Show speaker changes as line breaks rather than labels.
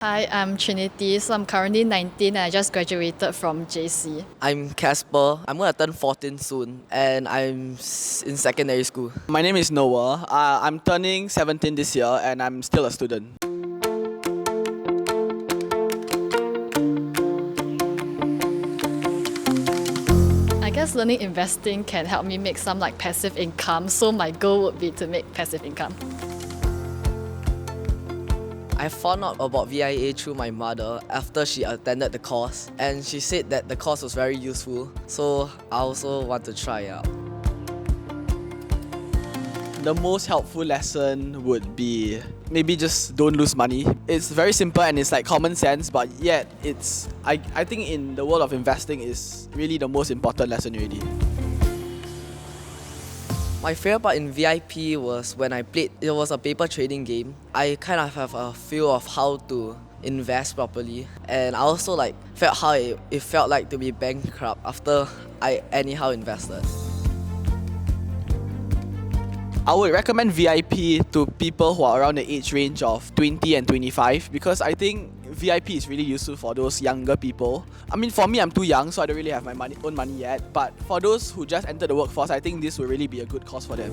Hi, I'm Trinity. So I'm currently 19 and I just graduated from JC.
I'm Casper. I'm gonna turn 14 soon, and in secondary school.
My name is Noah. I'm turning 17 this year and I'm still a student.
I guess learning investing can help me make some passive income. So my goal would be to make passive income.
I found out about VIA through my mother after she attended the course, and she said that the course was very useful, so I also want to try out.
The most helpful lesson would be maybe just don't lose money. It's very simple and it's common sense, but yet I think in the world of investing is really the most important lesson really.
My favorite part in VIP was when I played, it was a paper trading game. I kind of have a feel of how to invest properly, and I also felt how it felt like to be bankrupt after I anyhow invested.
I would recommend VIP to people who are around the age range of 20 and 25 because I think VIP is really useful for those younger people. I mean, for me, I'm too young, so I don't really have my own money yet. But for those who just entered the workforce, I think this will really be a good cause for them.